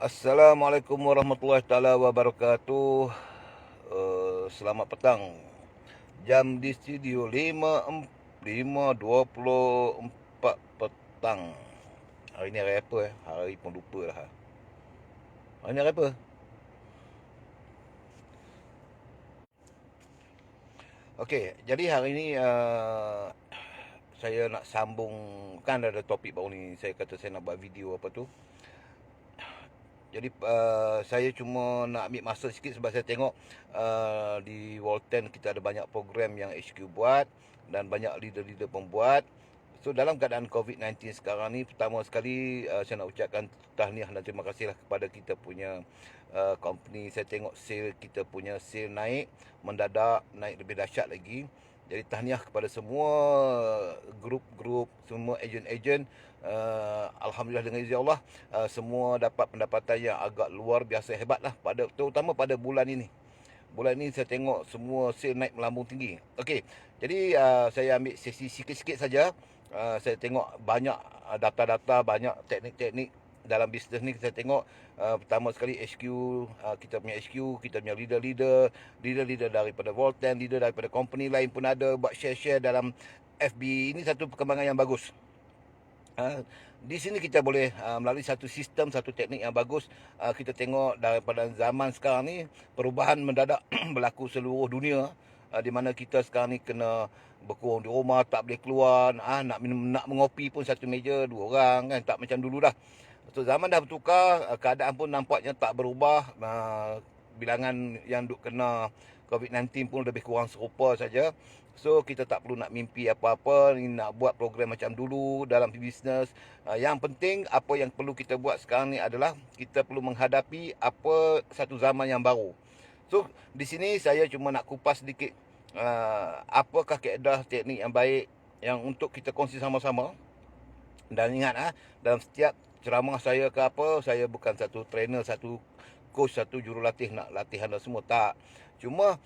Assalamualaikum warahmatullahi taala wabarakatuh. Selamat petang. Jam di studio 5.24 petang. Hari ni hari apa Hari pun lupa dah. Hari ni hari apa? Okey, jadi hari ni saya nak sambung. Kan ada topik baru ni. Saya kata saya nak buat video apa tu. Jadi saya cuma nak ambil masa sikit sebab saya tengok di Walton kita ada banyak program yang HQ buat dan banyak leader-leader pembuat. So dalam keadaan COVID-19 sekarang ni, pertama sekali saya nak ucapkan tahniah dan terima kasihlah kepada kita punya company. Saya tengok sale kita punya sale naik mendadak, naik lebih dahsyat lagi. Jadi tahniah kepada semua grup-grup, semua ejen-ejen. Alhamdulillah dengan izin Allah, semua dapat pendapatan yang agak luar biasa hebat lah, terutama pada bulan ini. Bulan ini saya tengok semua sale naik melambung tinggi. Okey, jadi saya ambil sesi sikit-sikit saja. Saya tengok banyak data-data, banyak teknik-teknik dalam bisnes ni. Saya tengok pertama sekali HQ, kita punya HQ, kita punya leader-leader daripada Volten, leader daripada company lain pun ada buat share-share dalam FB. Ini satu perkembangan yang bagus. Di sini kita boleh melalui satu sistem, satu teknik yang bagus, kita tengok daripada zaman sekarang ni perubahan mendadak berlaku seluruh dunia, di mana kita sekarang ni kena berkurang di rumah, tak boleh keluar, nak minum, nak mengopi pun satu meja dua orang kan, tak macam dulu dah. So zaman dah bertukar, keadaan pun nampaknya tak berubah. Bilangan yang duk kena COVID-19 pun lebih kurang serupa saja. So kita tak perlu nak mimpi apa-apa, nak buat program macam dulu dalam bisnes. Yang penting apa yang perlu kita buat sekarang ni adalah kita perlu menghadapi satu zaman yang baru. So di sini saya cuma nak kupas sedikit apakah kaedah teknik yang baik yang untuk kita kongsi sama-sama. Dan ingat dalam setiap ceramah saya ke apa, saya bukan satu trainer, satu coach, satu jurulatih nak latih anda semua, tak. Cuma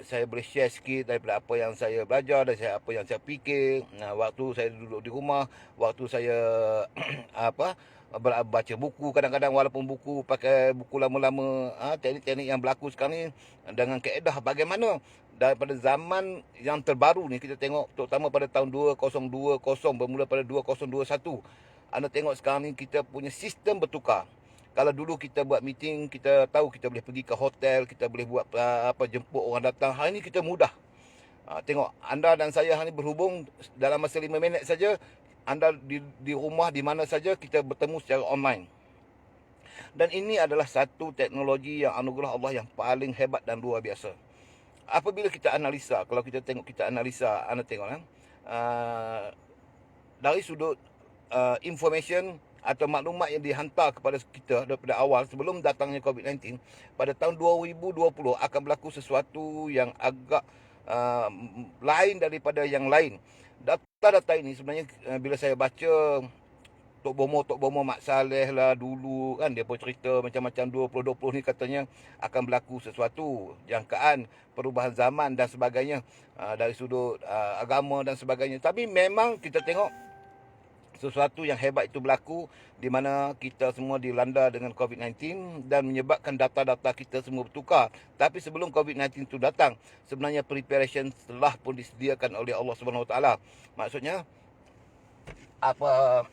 saya boleh share sikit daripada apa yang saya belajar, dan apa yang saya fikir waktu saya duduk di rumah, waktu saya baca buku. Kadang-kadang walaupun pakai buku lama-lama, teknik-teknik yang berlaku sekarang ni dengan kaedah bagaimana daripada zaman yang terbaru ni. Kita tengok terutama pada tahun 2020 bermula pada 2021. Anda tengok sekarang ni kita punya sistem bertukar. Kalau dulu kita buat meeting, kita tahu kita boleh pergi ke hotel, kita boleh buat jemput orang datang. Hari ni kita mudah. Tengok, anda dan saya hari ni berhubung dalam masa 5 minit saja. Anda di rumah, di mana saja, kita bertemu secara online. Dan ini adalah satu teknologi yang anugerah Allah yang paling hebat dan luar biasa. Apabila kita analisa, kalau kita tengok, kita analisa, anda tengok dari sudut information atau maklumat yang dihantar kepada kita daripada awal sebelum datangnya COVID-19, pada tahun 2020 akan berlaku sesuatu yang agak lain daripada yang lain. Data-data ini sebenarnya bila saya baca Tok Bomo Mak Saleh lah dulu kan, dia pun cerita macam-macam 2020 ni katanya akan berlaku sesuatu, jangkaan perubahan zaman dan sebagainya, dari sudut agama dan sebagainya. Tapi memang kita tengok sesuatu yang hebat itu berlaku, di mana kita semua dilanda dengan COVID-19 dan menyebabkan data-data kita semua bertukar. Tapi sebelum COVID-19 itu datang, sebenarnya preparation telah pun disediakan oleh Allah SWT. Maksudnya apa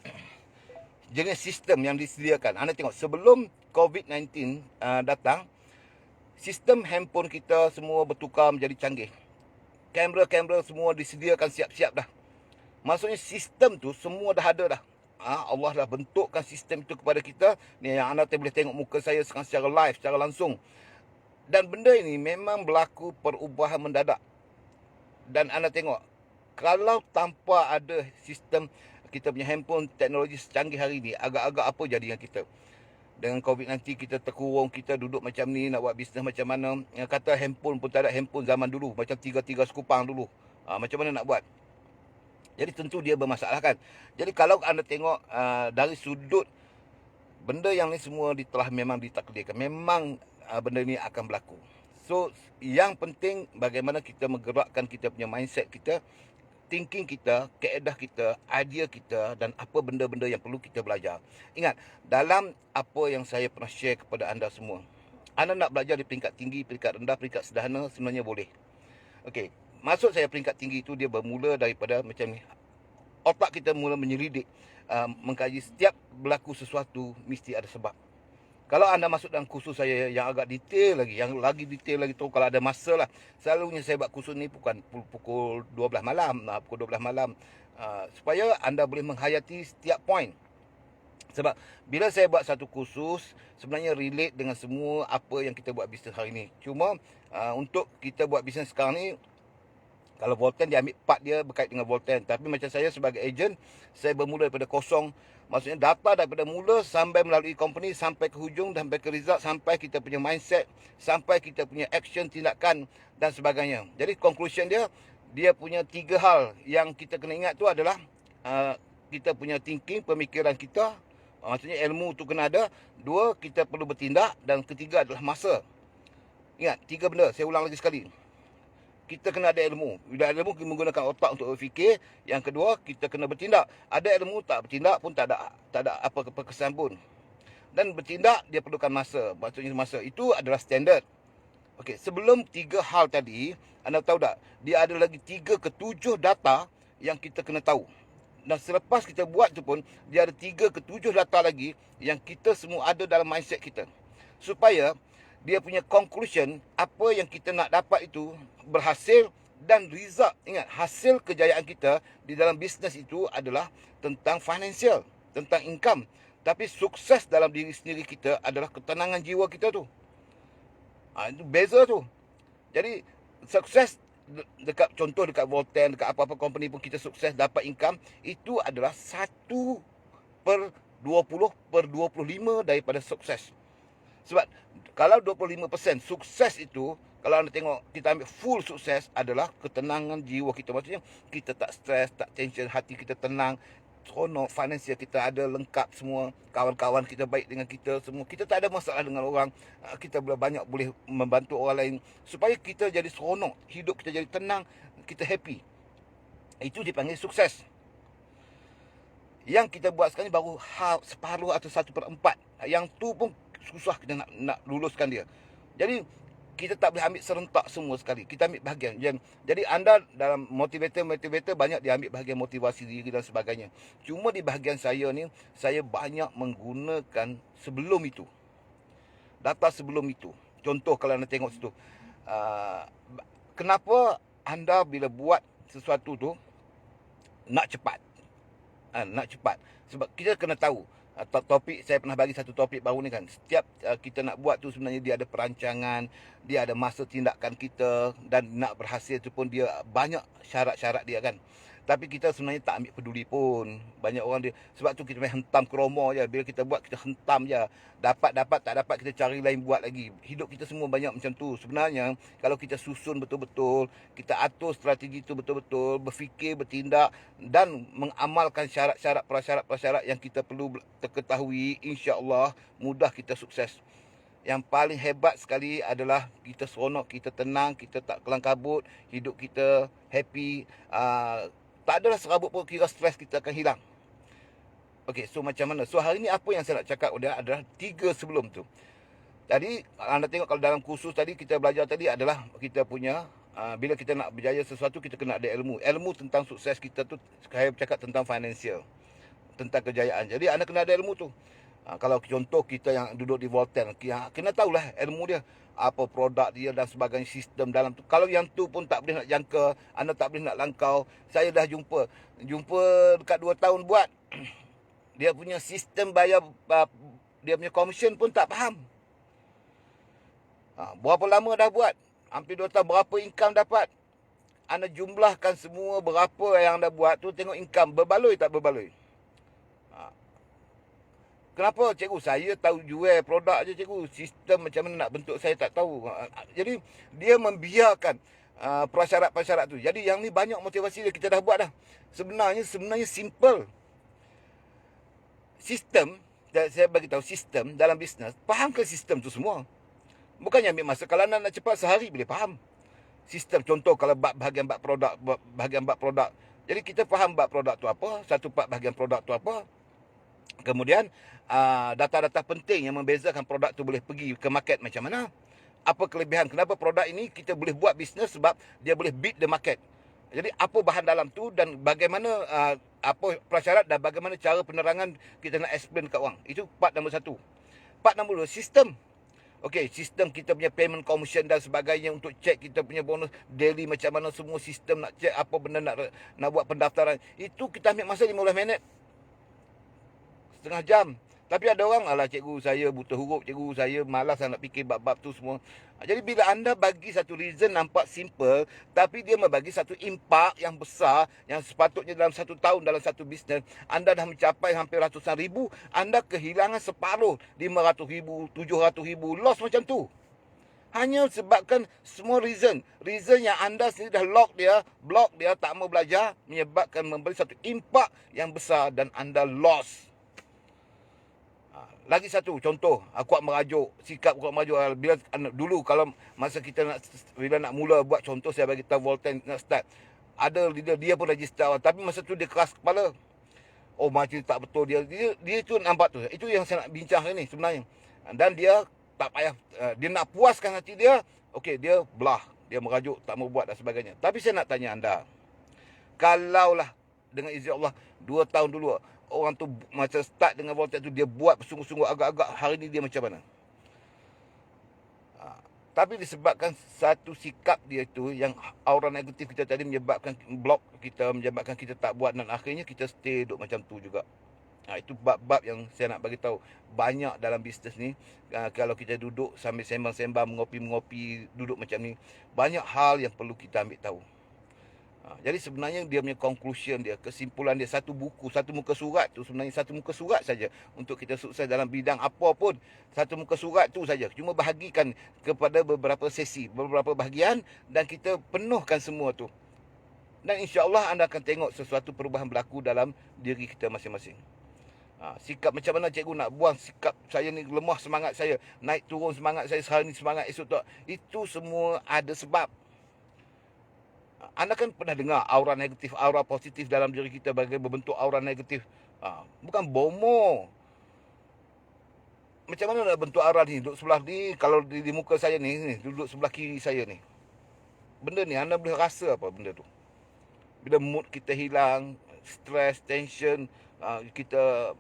jenis sistem yang disediakan. Anda tengok sebelum COVID-19 datang, sistem handphone kita semua bertukar menjadi canggih. Kamera-kamera semua disediakan siap-siap dah. Maksudnya sistem tu semua dah ada dah. Allah dah bentukkan sistem itu kepada kita. Ni yang anda boleh tengok muka saya sekarang secara live, secara langsung. Dan benda ini memang berlaku perubahan mendadak. Dan anda tengok, kalau tanpa ada sistem kita punya handphone, teknologi secanggih hari ni, agak-agak apa jadi dengan kita? Dengan COVID-19 kita terkurung, kita duduk macam ni, nak buat bisnes macam mana? Yang kata handphone pun tak ada handphone zaman dulu, macam tiga sekupang dulu. Macam mana nak buat? Jadi tentu dia bermasalah kan. Jadi kalau anda tengok dari sudut benda yang ni semua telah memang ditakdirkan. Memang benda ni akan berlaku. So yang penting bagaimana kita menggerakkan kita punya mindset kita. thinking kita, kaedah kita, idea kita dan apa benda-benda yang perlu kita belajar. Ingat, dalam apa yang saya pernah share kepada anda semua, anda nak belajar di peringkat tinggi, peringkat rendah, peringkat sederhana, sebenarnya boleh. Okey, maksud saya peringkat tinggi itu dia bermula daripada macam ni. Otak kita mula menyelidik, mengkaji setiap berlaku sesuatu mesti ada sebab. Kalau anda masuk dalam kursus saya yang agak detail lagi, yang lagi detail lagi tu, kalau ada masa lah. Selalunya saya buat kursus ni bukan pukul 12 malam, pukul 12 malam. Supaya anda boleh menghayati setiap poin. Sebab bila saya buat satu kursus, sebenarnya relate dengan semua apa yang kita buat bisnes hari ni. Cuma untuk kita buat bisnes sekarang ni, kalau Volten dia ambil part dia berkait dengan Volten. Tapi macam saya sebagai ejen, saya bermula daripada kosong. Maksudnya data daripada mula sampai melalui company, sampai ke hujung, sampai ke result, sampai kita punya mindset, sampai kita punya action, tindakan dan sebagainya. Jadi conclusion dia, dia punya 3 hal yang kita kena ingat tu adalah kita punya thinking, pemikiran kita. Maksudnya ilmu tu kena ada. 2, kita perlu bertindak. Dan ketiga adalah masa. Ingat, 3 benda. Saya ulang lagi sekali. Kita kena ada ilmu. Bila ada ilmu, kita menggunakan otak untuk berfikir. Yang kedua, kita kena bertindak. Ada ilmu, tak bertindak pun tak ada apa kesan pun. Dan bertindak, dia perlukan masa. Maksudnya masa. Itu adalah standard. Okey, sebelum 3 hal tadi, anda tahu tak? Dia ada lagi 3 ke 7 data yang kita kena tahu. Dan selepas kita buat tu pun, dia ada 3 ke 7 data lagi yang kita semua ada dalam mindset kita. Supaya dia punya conclusion, apa yang kita nak dapat itu berhasil dan result. Ingat, hasil kejayaan kita di dalam bisnes itu adalah tentang financial, tentang income. Tapi sukses dalam diri sendiri kita adalah ketenangan jiwa kita tu. Itu beza tu. Jadi sukses dekat, contoh dekat Volten, dekat apa-apa company pun kita sukses dapat income, itu adalah 1/20/25 daripada sukses. Sebab kalau 25% sukses itu, kalau anda tengok kita ambil full sukses adalah ketenangan jiwa kita. Maksudnya kita tak stres, tak tension, hati kita tenang, seronok, finansial kita ada lengkap semua, kawan-kawan kita baik dengan kita semua, kita tak ada masalah dengan orang, kita banyak boleh membantu orang lain, supaya kita jadi seronok, hidup kita jadi tenang, kita happy. Itu dipanggil sukses. Yang kita buat sekarang ni baru separuh atau 1/4. Yang tu pun susah kita nak luluskan dia. Jadi kita tak boleh ambil serentak semua sekali. Kita ambil bahagian. Jadi anda dalam motivator banyak dia ambil bahagian motivasi diri dan sebagainya. Cuma di bahagian saya ni, saya banyak menggunakan sebelum itu. Data sebelum itu. Contoh kalau anda tengok situ. Kenapa anda bila buat sesuatu tu nak cepat? Nak cepat. Sebab kita kena tahu. Topik, saya pernah bagi satu topik baru ni kan. Setiap kita nak buat tu sebenarnya dia ada perancangan, dia ada masa tindakan kita, dan nak berhasil tu pun dia banyak syarat-syarat dia kan. Tapi kita sebenarnya tak ambil peduli pun. Banyak orang dia, sebab tu kita main hentam kromo je. Bila kita buat, kita hentam je. Dapat, tak dapat, kita cari lain buat lagi. Hidup kita semua banyak macam tu. Sebenarnya, kalau kita susun betul-betul, kita atur strategi tu betul-betul, berfikir, bertindak, dan mengamalkan syarat-syarat, prasyarat-prasyarat yang kita perlu ketahui, insya-Allah mudah kita sukses. Yang paling hebat sekali adalah kita seronok, kita tenang, kita tak kelang kabut, hidup kita happy, tak adalah serabut pun, kira stres kita akan hilang. Okey, so macam mana? So hari ni apa yang saya nak cakap adalah 3 sebelum tu. Tadi anda tengok kalau dalam kursus tadi kita belajar tadi adalah kita punya bila kita nak berjaya sesuatu, kita kena ada ilmu. Ilmu tentang sukses kita tu, saya bercakap tentang financial, tentang kejayaan. Jadi anda kena ada ilmu tu. Kalau contoh kita yang duduk di Volten, kena tahulah ilmu dia, apa produk dia dan sebagainya, sistem dalam tu. Kalau yang tu pun tak boleh nak jangka, anda tak boleh nak langkau. Saya dah jumpa dekat 2 tahun buat. Dia punya sistem bayar, dia punya commission pun tak faham. Berapa lama dah buat? Hampir 2 tahun, berapa income dapat? Anda jumlahkan semua berapa yang anda buat tu, tengok income berbaloi tak berbaloi. Kenapa cikgu? Saya tahu jual produk je cikgu. Sistem macam mana nak bentuk saya tak tahu. Jadi dia membiarkan prasyarat-prasyarat tu. Jadi yang ni banyak motivasi dia, kita dah buat dah. Sebenarnya simple. Sistem, saya bagi tahu sistem dalam bisnes, fahamkan sistem tu semua. Bukannya ambil masa. Kalau anda nak cepat sehari boleh faham. Sistem, contoh kalau bahagian bab produk, Jadi kita faham bab produk tu apa, satu part bahagian produk tu apa. Kemudian data-data penting yang membezakan produk tu boleh pergi ke market macam mana. Apa kelebihan, kenapa produk ini kita boleh buat bisnes, sebab dia boleh beat the market. Jadi apa bahan dalam tu dan bagaimana apa prasyarat dan bagaimana cara penerangan kita nak explain kat orang. Itu part nombor satu. Part nombor dua, sistem. Okey, sistem kita punya payment commission dan sebagainya untuk cek kita punya bonus daily macam mana, semua sistem nak cek apa benda nak buat pendaftaran. Itu kita ambil masa 15 minit. Setengah jam. Tapi ada orang, alah cikgu saya buta huruf, cikgu saya malas nak fikir bab-bab tu semua. Jadi bila anda bagi satu reason nampak simple, tapi dia membagi satu impak yang besar, yang sepatutnya dalam satu tahun, dalam satu bisnes, anda dah mencapai hampir ratusan ribu, anda kehilangan separuh, 500 ribu, 700 ribu, loss macam tu. Hanya sebabkan semua reason yang anda sendiri dah block dia, tak mau belajar, menyebabkan memberi satu impak yang besar dan anda loss. Lagi satu contoh, kuat merajuk, sikap kuat merajuk. Bila dulu kalau masa kita bila nak mula buat contoh, saya bagi tahu Volten nak start, ada leader dia pun register awal, tapi masa tu dia keras kepala. Oh, macam tak betul dia tu nampak tu. Itu yang saya nak bincang hari ni sebenarnya. Dan dia tak payah, dia nak puaskan hati dia, okey, dia belah, dia merajuk, tak mau buat dan sebagainya. Tapi saya nak tanya anda, kalaulah dengan izin Allah 2 tahun dulu orang tu macam start dengan Volten tu, dia buat sungguh-sungguh, agak-agak, hari ni dia macam mana? Tapi disebabkan satu sikap dia tu, yang aura negatif kita tadi menyebabkan block kita, menyebabkan kita tak buat, dan akhirnya kita stay duduk macam tu juga. Itu bab-bab yang saya nak bagi tahu. Banyak dalam bisnes ni, kalau kita duduk sambil sembang-sembang, mengopi-mengopi, duduk macam ni, banyak hal yang perlu kita ambil tahu. Jadi sebenarnya dia punya conclusion dia, kesimpulan dia, satu buku, satu muka surat tu, sebenarnya satu muka surat saja untuk kita sukses dalam bidang apa pun. Satu muka surat tu saja. Cuma bahagikan kepada beberapa sesi, beberapa bahagian, dan kita penuhkan semua tu. Dan insya-Allah anda akan tengok sesuatu perubahan berlaku dalam diri kita masing-masing. Sikap macam mana cikgu nak buang sikap saya ni, lemah semangat saya, naik turun semangat saya, sehari ni semangat, esok tak. Itu semua ada sebab. Anda kan pernah dengar aura negatif, aura positif dalam diri kita, bagaimana berbentuk aura negatif. Bukan bomo. Macam mana nak bentuk aura ni? Duduk sebelah ni, kalau di muka saya ni, duduk sebelah kiri saya ni. Benda ni, anda boleh rasa apa benda tu? Bila mood kita hilang, stres, tension, kita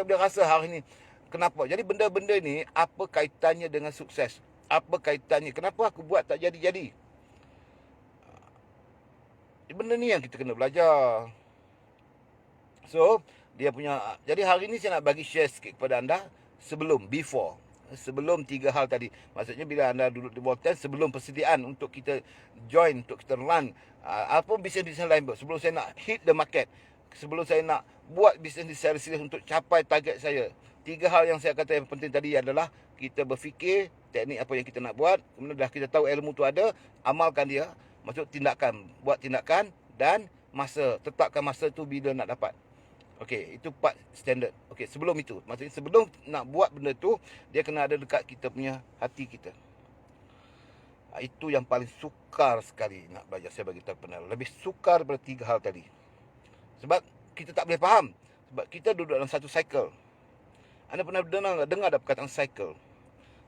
boleh rasa hari ni. Kenapa? Jadi benda-benda ni, apa kaitannya dengan sukses? Apa kaitannya? Kenapa aku buat tak jadi-jadi? Benda ni yang kita kena belajar. So, dia punya, jadi hari ni saya nak bagi share sikit kepada anda sebelum 3 hal tadi. Maksudnya bila anda duduk di Volten, sebelum persediaan untuk kita join, untuk kita run apa bisnes-bisnes lain, sebelum saya nak hit the market, sebelum saya nak buat bisnes ni secara serius untuk capai target saya. 3 hal yang saya kata yang penting tadi adalah kita berfikir teknik apa yang kita nak buat. Kemudian dah kita tahu ilmu tu ada, amalkan dia. Maksud tindakan, buat tindakan, dan masa, tetapkan masa tu bila nak dapat. Okey, itu part standard. Okey, sebelum itu, maksudnya sebelum nak buat benda tu, dia kena ada dekat kita punya hati kita. Itu yang paling sukar sekali nak belajar, saya bagi tahu pernah. Lebih sukar daripada 3 hal tadi. Sebab kita tak boleh faham. Sebab kita duduk dalam satu cycle. Anda pernah dengar ada perkataan cycle?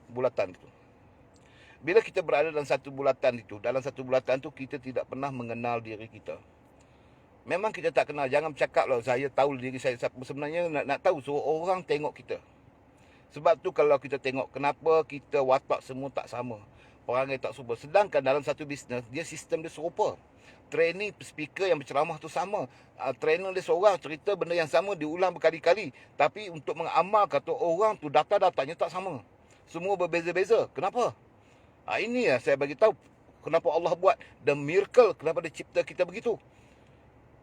Bulatan itu. Bila kita berada dalam satu bulatan itu, dalam satu bulatan tu kita tidak pernah mengenal diri kita. Memang kita tak kenal. Jangan bercakap lah, saya tahu diri saya. Sebenarnya nak tahu, suruh orang tengok kita. Sebab tu kalau kita tengok, kenapa kita watak semua tak sama, perangai tak serupa. Sedangkan dalam satu bisnes, dia sistem dia serupa. Trainee, speaker yang berceramah tu sama. Trainer dia seorang, cerita benda yang sama, diulang berkali-kali. Tapi untuk mengamalkan tu, orang tu data-datanya tak sama. Semua berbeza-beza. Kenapa? Ini yang saya bagi tahu kenapa Allah buat the miracle, kenapa dia cipta kita begitu.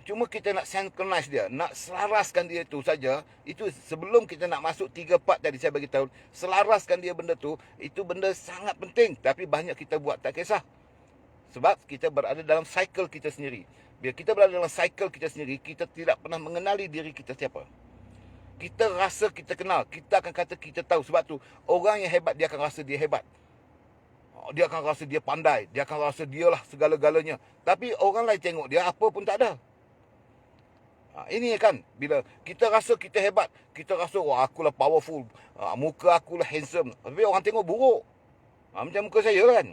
Cuma kita nak synchronize dia, nak selaraskan dia tu saja. Itu sebelum kita nak masuk 3 part tadi saya bagi tahu, selaraskan dia benda tu, itu benda sangat penting. Tapi banyak kita buat tak kisah. Sebab kita berada dalam cycle kita sendiri. Bila kita berada dalam cycle kita sendiri, kita tidak pernah mengenali diri kita siapa. Kita rasa kita kenal, kita akan kata kita tahu. Sebab tu orang yang hebat, dia akan rasa dia hebat. Dia akan rasa dia pandai, dia akan rasa dialah segala-galanya. Tapi orang lain tengok dia, apa pun tak ada. Ini kan, bila kita rasa kita hebat, kita rasa wah akulah powerful, muka akulah handsome, tapi orang tengok buruk. Macam muka saya kan.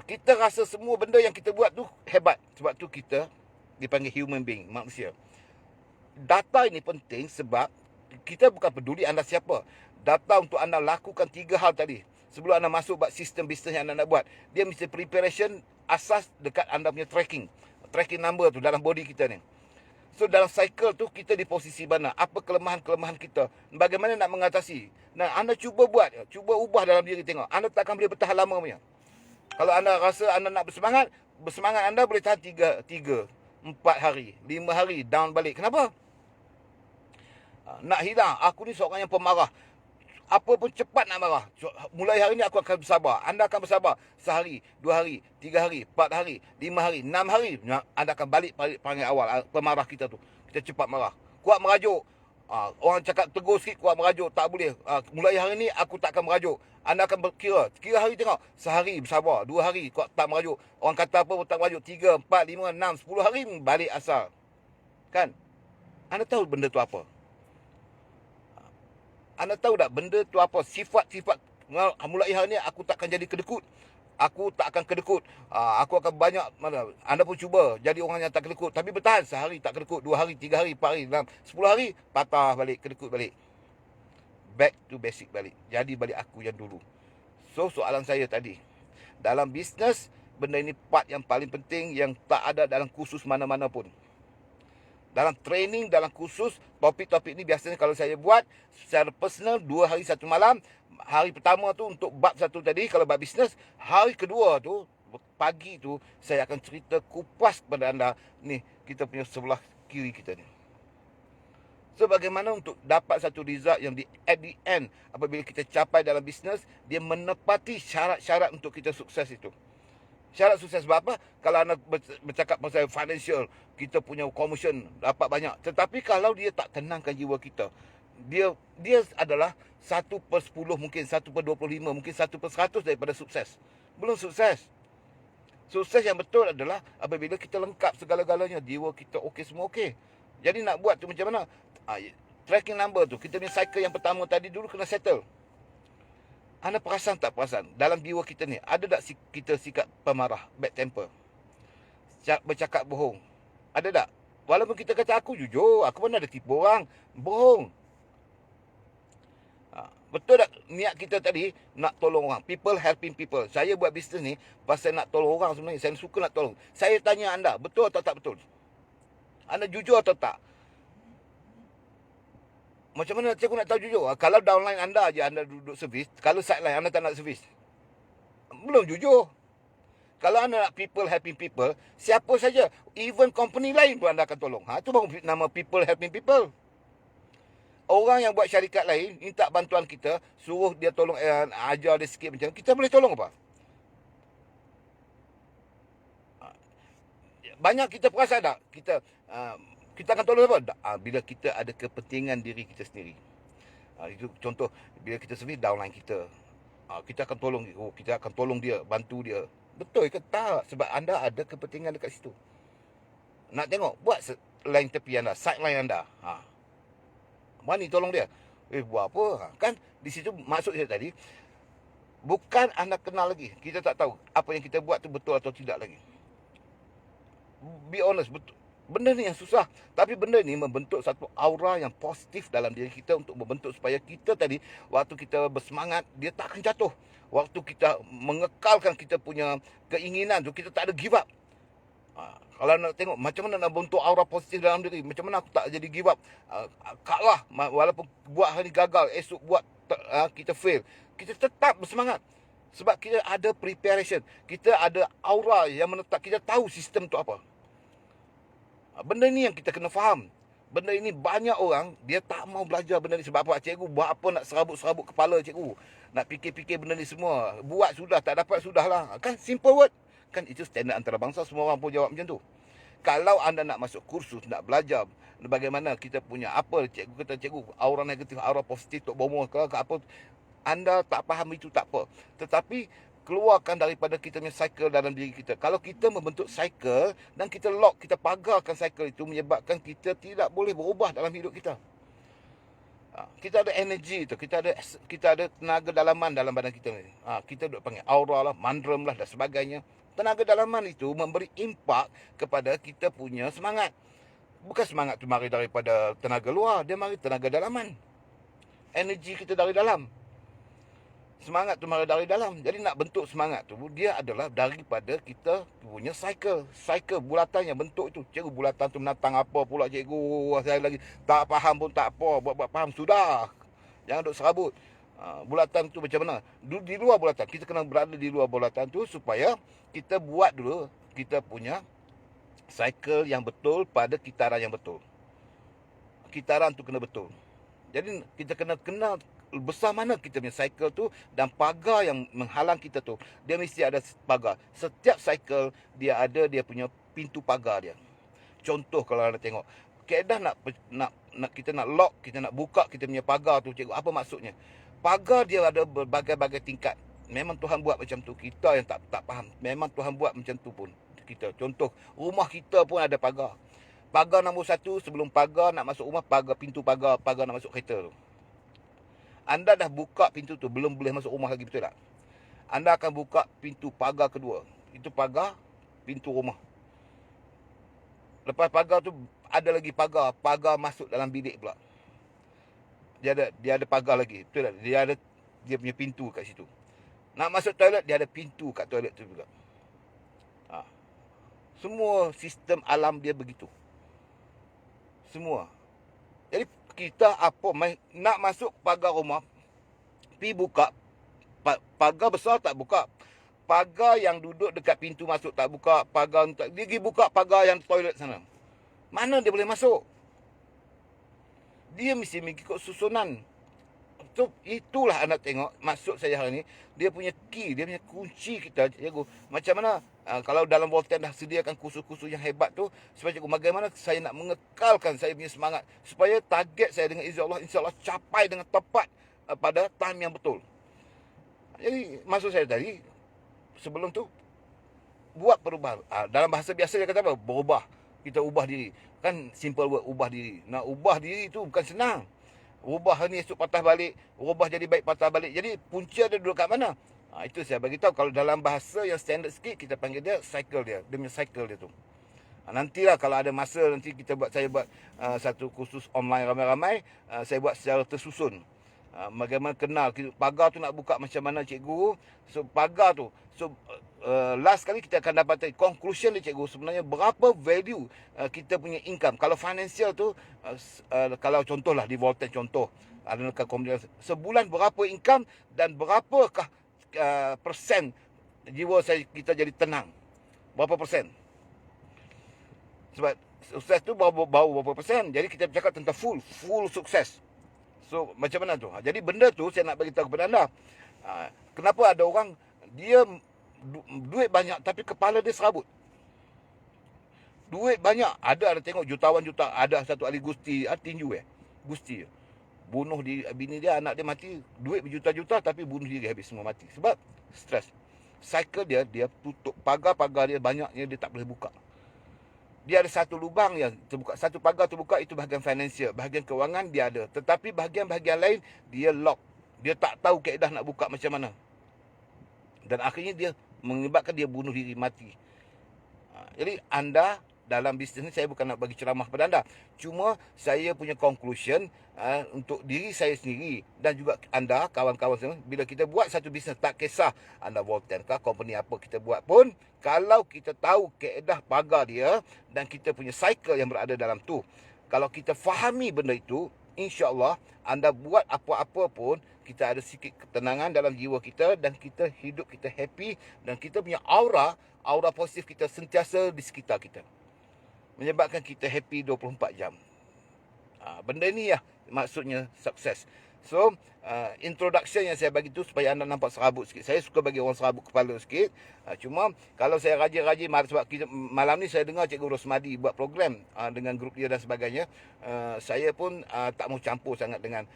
Kita rasa semua benda yang kita buat tu hebat. Sebab tu kita dipanggil human being, manusia. Data ini penting sebab kita bukan peduli anda siapa. Data untuk anda lakukan 3 hal tadi. Sebelum anda masuk buat sistem bisnes yang anda nak buat, dia mesti preparation asas dekat anda punya tracking. Tracking number tu dalam body kita ni. So dalam cycle tu kita di posisi mana? Apa kelemahan-kelemahan kita? Bagaimana nak mengatasi? Nah, anda cuba buat, cuba ubah dalam diri tengok. Anda tak akan boleh bertahan lama punya. Kalau anda rasa anda nak bersemangat anda boleh tahan 3, 4 hari, 5 hari down balik. Kenapa? Nak hilang, aku ni seorang yang pemarah. Apa pun cepat nak marah. Mulai hari ni aku akan bersabar. Anda akan bersabar. Sehari, 2 hari, 3 hari, 4 hari, 5 hari, 6 hari. Anda akan balik panggil awal. Pemarah kita tu. Kita cepat marah. Kuat merajuk. Orang cakap tegur sikit, kuat merajuk. Tak boleh. Mulai hari ni aku tak akan merajuk. Anda akan berkira. Kira hari tengok. Sehari bersabar. 2 hari kuat tak merajuk. Orang kata apa pun tak merajuk. 3, 4, 5, 6, 10 hari balik asal. Kan? Anda tahu benda tu apa? Anda tahu tak benda tu apa? Sifat-sifat. Mulai hari ni aku tak akan jadi kedekut. Aku tak akan kedekut. Aku akan banyak. Anda pun cuba jadi orang yang tak kedekut. Tapi bertahan. Sehari tak kedekut. 2 hari, 3 hari, 4 hari, 10 hari. Patah balik. Kedekut balik. Back to basic balik. Jadi balik aku yang dulu. So soalan saya tadi. Dalam bisnes, benda ini part yang paling penting yang tak ada dalam kursus mana-mana pun. Dalam training, dalam kursus, topik-topik ni biasanya kalau saya buat secara personal 2 hari 1 malam. Hari pertama tu untuk bab 1 tadi kalau bab bisnes. Hari kedua tu, pagi tu, saya akan cerita kupas kepada anda. Ni, kita punya sebelah kiri kita ni. So, bagaimana untuk dapat satu result yang at the end, apabila kita capai dalam bisnes, dia menepati syarat-syarat untuk kita sukses itu. Syarat sukses sebab apa? Kalau anda bercakap pasal financial, kita punya commission dapat banyak. Tetapi kalau dia tak tenangkan jiwa kita, dia adalah 1/10 mungkin, 1/25, mungkin 1/100 daripada sukses. Belum sukses. Sukses yang betul adalah apabila kita lengkap segala-galanya, jiwa kita okey, semua okey. Jadi nak buat tu macam mana? Tracking number tu, kita punya cycle yang pertama tadi dulu kena settle. Anda perasan tak perasan? Dalam jiwa kita ni, ada tak kita sikap pemarah, bad temper? Bercakap bohong. Ada tak? Walaupun kita kata aku jujur, aku mana ada tipu orang. Bohong. Betul tak niat kita tadi nak tolong orang? People helping people. Saya buat bisnes ni pasal nak tolong orang sebenarnya. Saya suka nak tolong. Saya tanya anda, betul atau tak betul? Anda jujur atau tak? Macam mana cikgu nak tahu jujur? Kalau downline anda je anda duduk servis, kalau sideline anda tak nak servis, belum jujur. Kalau anda nak people helping people, siapa saja, even company lain pun anda akan tolong. Itu baru nama people helping people. Orang yang buat syarikat lain, minta bantuan kita, suruh dia tolong, ajar dia sikit macam, kita boleh tolong apa? Banyak kita perasan tak? Kita akan tolong apa? Bila kita ada kepentingan diri kita sendiri. Itu contoh, bila kita servis downline kita. Kita akan tolong, kita akan tolong dia, bantu dia. Betul ke tak? Sebab anda ada kepentingan dekat situ. Nak tengok, buat line tepi anda, sideline anda. Mana tolong dia? Buat apa? Kan di situ maksud saya tadi, bukan anda kenal lagi. Kita tak tahu apa yang kita buat tu betul atau tidak lagi. Be honest, betul. Benda ni yang susah. Tapi benda ni membentuk satu aura yang positif dalam diri kita untuk membentuk supaya kita tadi, waktu kita bersemangat, dia tak akan jatuh. Waktu kita mengekalkan kita punya keinginan tu, kita tak ada give up. Kalau nak tengok macam mana nak bentuk aura positif dalam diri, macam mana aku tak jadi give up. Kalah, walaupun buat hari gagal, esok buat kita fail, kita tetap bersemangat. Sebab kita ada preparation, kita ada aura yang menetap, kita tahu sistem tu apa. Benda ni yang kita kena faham. Benda ini banyak orang, dia tak mau belajar benda ni. Sebab apa? Cikgu buat apa nak serabut-serabut kepala cikgu? Nak fikir-fikir benda ni semua. Buat sudah, tak dapat sudahlah. Kan simple word. Kan itu standard antarabangsa, semua orang pun jawab macam tu. Kalau anda nak masuk kursus, nak belajar bagaimana kita punya apa, cikgu kata cikgu, aura negatif, aura positif, tok bomo ke apa, anda tak faham itu tak apa. Tetapi keluarkan daripada kita punya cycle dalam diri kita. Kalau kita membentuk cycle dan kita lock, kita pagarkan cycle itu, menyebabkan kita tidak boleh berubah dalam hidup kita. Kita ada energi tu, kita ada tenaga dalaman dalam badan kita ni. Kita duk panggil aura lah, mandram lah dan sebagainya. Tenaga dalaman itu memberi impak kepada kita punya semangat. Bukan semangat tu mari daripada tenaga luar, dia mari tenaga dalaman. Energi kita dari dalam. Semangat tu mari dari dalam. Jadi nak bentuk semangat tu, dia adalah daripada kita punya cycle. Cycle bulatan yang bentuk itu. Cikgu, bulatan tu menatang apa pula cikgu? Saya lagi tak faham pun tak apa. Buat-buat faham sudah. Jangan duk serabut. Bulatan tu macam mana? Di luar bulatan. Kita kena berada di luar bulatan tu supaya kita buat dulu kita punya cycle yang betul pada kitaran yang betul. Kitaran tu kena betul. Jadi kita kena kenal besar mana kita punya cycle tu, dan pagar yang menghalang kita tu, dia mesti ada pagar. Setiap cycle dia ada dia punya pintu pagar dia. Contoh kalau anda tengok, kaedah nak kita nak lock, kita nak buka kita punya pagar tu, cikgu, apa maksudnya? Pagar dia ada berbagai-bagai tingkat. Memang Tuhan buat macam tu. Kita yang tak faham. Memang Tuhan buat macam tu pun kita. Contoh, rumah kita pun ada pagar. Pagar nombor 1, sebelum pagar nak masuk rumah, pintu pagar nak masuk kereta tu. Anda dah buka pintu tu, belum boleh masuk rumah lagi, betul tak? Anda akan buka pintu pagar kedua. Itu pagar pintu rumah. Lepas pagar tu ada lagi pagar masuk dalam bilik pula. Dia ada pagar lagi, betul tak? Dia punya pintu kat situ. Nak masuk toilet, dia ada pintu kat toilet tu juga. Semua sistem alam dia begitu. Semua. Jadi kita nak masuk pagar rumah, pergi buka pagar besar, tak buka. Pagar yang duduk dekat pintu masuk tak buka. Dia pergi buka pagar yang toilet sana. Mana dia boleh masuk? Dia mesti mengikut susunan. Itulah anda tengok maksud saya hari ni. Dia punya key, dia punya kunci kita, cikgu. Macam mana kalau dalam Volten dah sediakan kursus-kursus yang hebat tu, supaya cikgu, bagaimana saya nak mengekalkan saya punya semangat supaya target saya dengan izin Allah, insya-Allah capai dengan tepat pada time yang betul. Jadi maksud saya tadi, sebelum tu buat perubahan. Dalam bahasa biasa dia kata apa? Berubah. Kita ubah diri. Kan simple word, ubah diri. Nak ubah diri tu bukan senang. Ubah ni esok patah balik, ubah jadi baik patah balik. Jadi punca dia duduk kat mana? Itu saya bagi tahu. Kalau dalam bahasa yang standard sikit, kita panggil dia cycle dia. Dia punya cycle dia tu. Nantilah kalau ada masa, nanti saya buat satu kursus online ramai-ramai. Saya buat secara tersusun. Bagaimana kenal pagar tu nak buka macam mana, cikgu. So pagar tu, last kali kita akan dapat conclusion dia, cikgu, sebenarnya berapa value kita punya income. Kalau financial tu, kalau contohlah di Volten, contoh ada kombinasi sebulan berapa income dan berapakah persen jiwa kita jadi tenang, berapa persen. Sebab sukses tu baru berapa persen. Jadi kita bercakap tentang full sukses. So macam mana tu? Jadi benda tu saya nak bagi tahu kepada anda. Kenapa ada orang dia duit banyak tapi kepala dia serabut. Duit banyak, ada tengok jutawan-juta, ada satu ahli Gusti, tinju Gusti. Bunuh bini dia, anak dia mati, duit berjuta-juta tapi bunuh diri habis semua mati. Sebab stres. Cycle dia tutup, pagar-pagar dia banyaknya dia tak boleh buka. Dia ada satu lubang yang terbuka, satu pagar terbuka, itu bahagian financial, bahagian kewangan dia ada. Tetapi bahagian-bahagian lain dia lock. Dia tak tahu kaedah nak buka macam mana. Dan akhirnya dia menyebabkan dia bunuh diri, mati. Jadi anda dalam bisnes ni, saya bukan nak bagi ceramah kepada anda. Cuma saya punya conclusion untuk diri saya sendiri dan juga anda, kawan-kawan semua. Bila kita buat satu bisnes, tak kisah anda Volten kah, company apa kita buat pun, kalau kita tahu kaedah pagar dia dan kita punya cycle yang berada dalam tu, kalau kita fahami benda itu, insya-Allah anda buat apa-apa pun, kita ada sikit ketenangan dalam jiwa kita dan kita hidup kita happy dan kita punya aura positif kita sentiasa di sekitar kita. Menyebabkan kita happy 24 jam. Benda ni lah maksudnya sukses. So introduction yang saya bagi tu supaya anda nampak serabut sikit. Saya suka bagi orang serabut kepala sikit. Cuma kalau saya rajin-rajin, sebab malam ni saya dengar Cikgu Rosmadi buat program dengan grup dia dan sebagainya. Saya pun tak mau campur sangat dengan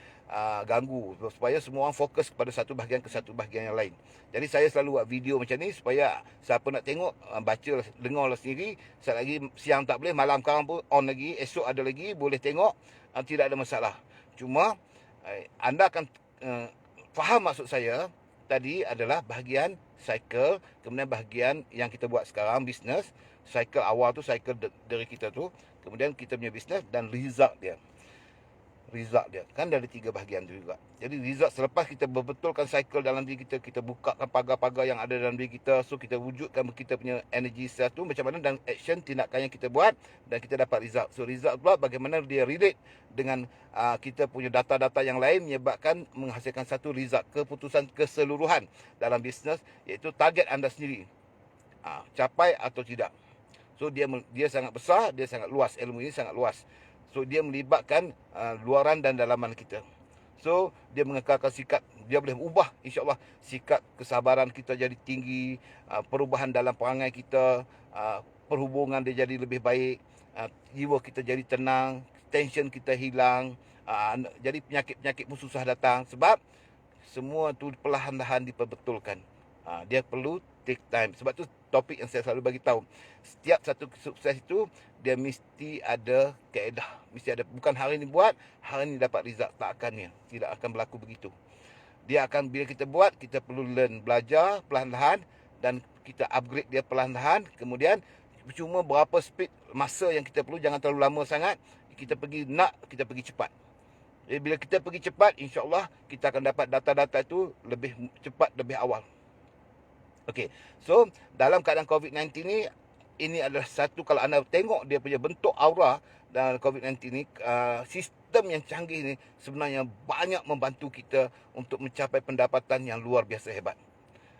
ganggu, supaya semua orang fokus kepada satu bahagian ke satu bahagian yang lain. Jadi saya selalu buat video macam ni supaya siapa nak tengok, baca, dengarlah sendiri. Sekali lagi siang tak boleh, malam sekarang pun on lagi, esok ada lagi, boleh tengok, tidak ada masalah. Cuma anda akan faham maksud saya tadi adalah bahagian cycle, kemudian bahagian yang kita buat sekarang, bisnes. Cycle awal tu, cycle dari kita tu, kemudian kita punya bisnes dan result dia. Result dia kan dari 3 bahagian tu juga. Jadi result selepas kita berbetulkan cycle dalam diri kita, kita bukakan pagar-pagar yang ada dalam diri kita, so kita wujudkan kita punya energy satu macam mana, dan action, tindakan yang kita buat, dan kita dapat result. So result pula bagaimana dia relate dengan kita punya data-data yang lain, menyebabkan menghasilkan satu result, keputusan keseluruhan dalam bisnes, iaitu target anda sendiri capai atau tidak. So dia sangat besar, dia sangat luas, ilmu ini sangat luas. So dia melibatkan luaran dan dalaman kita. So dia mengekalkan sikap, dia boleh ubah insya-Allah sikap kesabaran kita jadi tinggi, perubahan dalam perangai kita, perhubungan dia jadi lebih baik, jiwa kita jadi tenang, tension kita hilang, jadi penyakit-penyakit pun susah datang, sebab semua tu perlahan-lahan diperbetulkan. Dia perlu take time. Sebab tu topik yang saya selalu bagi tahu, setiap satu sukses itu dia mesti ada kaedah, mesti ada, bukan hari ni buat, hari ni dapat result, tak akannya, tidak akan berlaku begitu. Dia akan, bila kita buat, kita perlu learn, belajar perlahan-lahan, dan kita upgrade dia perlahan-lahan. Kemudian cuma berapa speed masa yang kita perlu, jangan terlalu lama sangat. Kita pergi cepat. Jadi bila kita pergi cepat, insya-Allah kita akan dapat data-data itu lebih cepat, lebih awal. Okey. So, dalam keadaan COVID-19 ni, ini adalah satu, kalau anda tengok dia punya bentuk aura dalam COVID-19 ni, sistem yang canggih ni sebenarnya banyak membantu kita untuk mencapai pendapatan yang luar biasa hebat.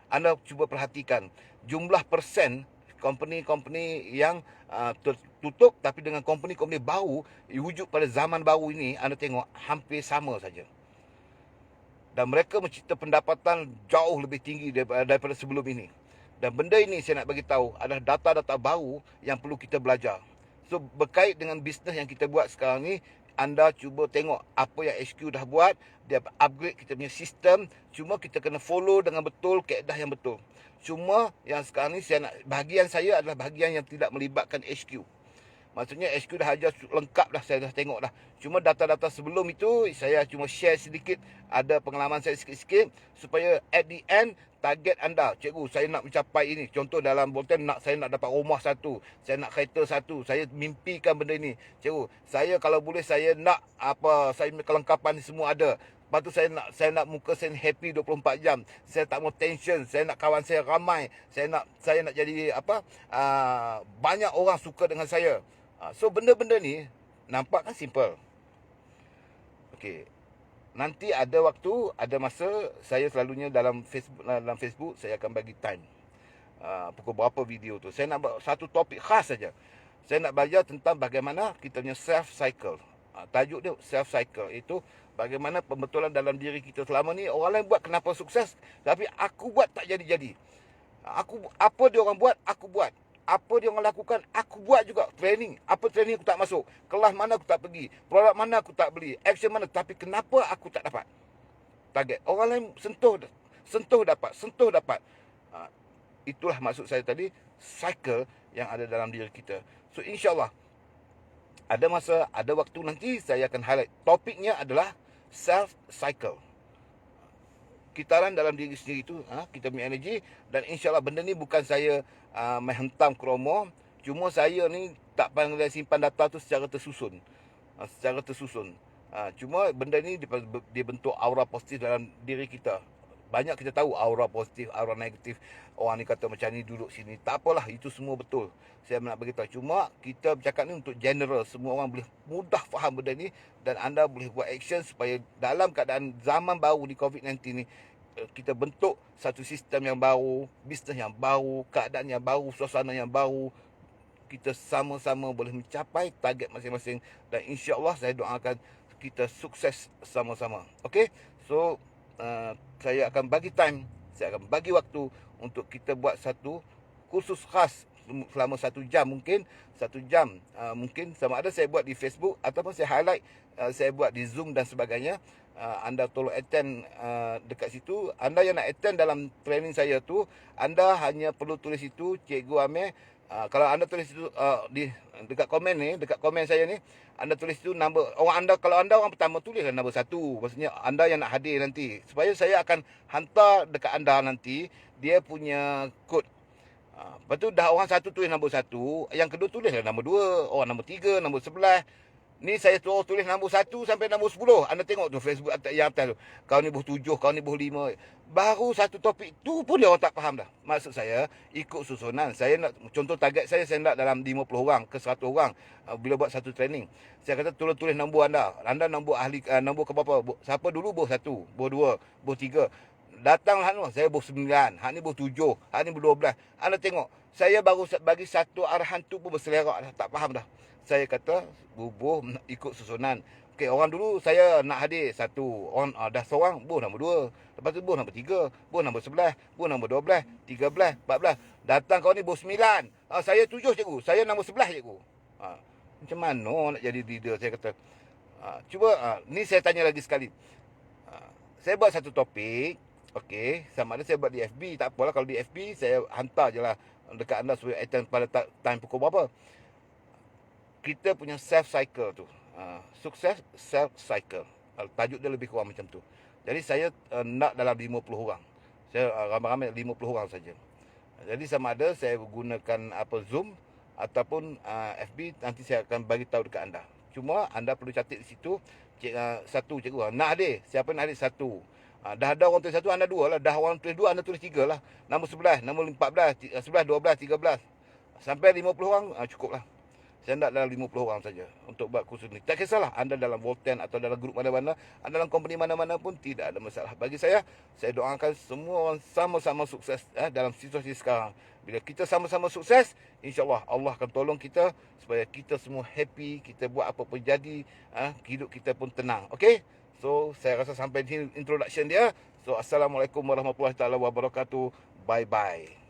Anda cuba perhatikan jumlah persen company-company yang tertutup, tapi dengan company-company baru wujud pada zaman baru ini, anda tengok hampir sama saja. Dan mereka mencipta pendapatan jauh lebih tinggi daripada sebelum ini. Dan benda ini saya nak bagi tahu adalah data-data baru yang perlu kita belajar. So berkait dengan bisnes yang kita buat sekarang ni, anda cuba tengok apa yang HQ dah buat, dia upgrade kita punya sistem. Cuma kita kena follow dengan betul kaedah yang betul. Cuma yang sekarang ni bahagian saya adalah bahagian yang tidak melibatkan HQ. Maksudnya HQ dah ajar lengkap dah, saya dah tengok dah. Cuma data-data sebelum itu saya cuma share sedikit, ada pengalaman saya sikit-sikit, supaya at the end target anda, cikgu saya nak mencapai ini. Contoh dalam Bolton, saya nak dapat rumah satu, saya nak kereta satu, saya mimpikan benda ini. Cikgu, saya kalau boleh saya nak saya kelengkapan ni semua ada. Lepas tu saya nak muka saya happy 24 jam. Saya tak mau tension, saya nak kawan saya ramai. Saya nak jadi banyak orang suka dengan saya. So benda-benda ni nampak kan simple. Okey. Nanti ada waktu, ada masa, saya selalunya dalam Facebook saya akan bagi time. Pukul berapa video tu. Saya nak buat satu topik khas saja. Saya nak belajar tentang bagaimana kita punya self cycle. Tajuk dia self cycle, itu bagaimana pembetulan dalam diri kita. Selama ni orang lain buat kenapa sukses, tapi aku buat tak jadi-jadi. Apa dia orang buat, aku buat. Apa dia orang lakukan, aku buat juga. Training, apa training aku tak masuk, kelas mana aku tak pergi, produk mana aku tak beli, action mana, tapi kenapa aku tak dapat target. Orang lain sentuh dapat. Itulah maksud saya tadi, cycle yang ada dalam diri kita. So insya-Allah ada masa, ada waktu nanti saya akan highlight. Topiknya adalah self cycle, kitaran dalam diri sendiri itu, kita punya energi. Dan insya-Allah benda ni bukan saya menghentam kromo. Cuma saya ni tak pandai simpan data tu secara tersusun. Cuma benda ni dia bentuk aura positif dalam diri kita. Banyak kita tahu aura positif, aura negatif. Orang ni kata macam ni, duduk sini. Tak apalah, itu semua betul. Saya nak beritahu. Cuma kita bercakap ni untuk general. Semua orang boleh mudah faham benda ni. Dan anda boleh buat action supaya dalam keadaan zaman baru di COVID-19 ni, kita bentuk satu sistem yang baru, bisnes yang baru, keadaan yang baru, suasana yang baru. Kita sama-sama boleh mencapai target masing-masing. Dan insya-Allah saya doakan kita sukses sama-sama. Okey? So saya akan bagi time, saya akan bagi waktu untuk kita buat satu kursus khas selama 1 jam mungkin. 1 jam mungkin sama ada saya buat di Facebook ataupun saya highlight, saya buat di Zoom dan sebagainya. Anda tolong attend dekat situ. Anda yang nak attend dalam training saya tu, anda hanya perlu tulis itu Cikgu Amir. Kalau anda tulis itu di dekat komen ni, dekat komen saya ni, anda tulis itu nombor orang anda. Kalau anda orang pertama, tulislah nombor 1. Maksudnya anda yang nak hadir nanti, supaya saya akan hantar dekat anda nanti dia punya kod. Lepas tu dah orang satu tulis nombor 1, yang kedua tulislah nombor 2, orang nombor 3, nombor 11. Ni saya tulis nombor 1 sampai nombor 10. Anda tengok tu Facebook yang atas tu. Kau ni boh 7, kau ni boh 5. Baru satu topik tu pun dia orang tak faham dah. Maksud saya, ikut susunan. Saya nak, contoh target saya nak dalam 50 orang ke 100 orang bila buat satu training. Saya kata tolong tulis nombor anda. Anda nombor ahli, nombor ke berapa? Siapa dulu boh 1, boh 2, boh 3. Datanglah saya boh 9, hak ni boh 7, hak ni boh 12. Anda tengok, saya baru bagi satu arahan tu pun berselerak dah, tak faham dah. Saya kata bubuh ikut susunan. Okey, orang dulu saya nak hadir 1, orang dah seorang boh nombor 2, lepas tu boh nombor 3, boh nombor 11, boh nombor 12, 13, 14. Datang kau ni boh 9. Saya 7 cikgu, saya nombor 11 cikgu. Macam mana nak jadi leader, saya kata. Cuba ni saya tanya lagi sekali. Saya buat satu topik, okey, sama ada saya buat di FB, tak apalah kalau di FB saya hantar je lah dekat anda supaya attend pada time pukul berapa. Kita punya self cycle tu, sukses self cycle, tajuk dia lebih kurang macam tu. Jadi saya nak dalam 50 orang. Saya ramai-ramai 50 orang saja. Jadi sama ada saya gunakan Zoom ataupun FB, nanti saya akan bagi tahu dekat anda. Cuma anda perlu catat di situ satu cikgu nak hadir, siapa nak hadir 1. Dah ada orang tulis 1, anda 2 lah. Dah orang tulis 2, anda tulis 3 lah. Nombor 11, nombor 14, 11, 12, 13. Sampai 50 orang cukup lah. Saya nak dalam 50 orang saja untuk buat kursus ni. Tak kisahlah anda dalam Volten atau dalam grup mana-mana, anda dalam company mana-mana pun tidak ada masalah. Bagi saya doakan semua orang sama-sama sukses dalam situasi sekarang. Bila kita sama-sama sukses, insya-Allah Allah akan tolong kita supaya kita semua happy, kita buat apa pun jadi, hidup kita pun tenang. Okey? So, saya rasa sampai di introduction dia. So, assalamualaikum warahmatullahi taala wabarakatuh. Bye bye.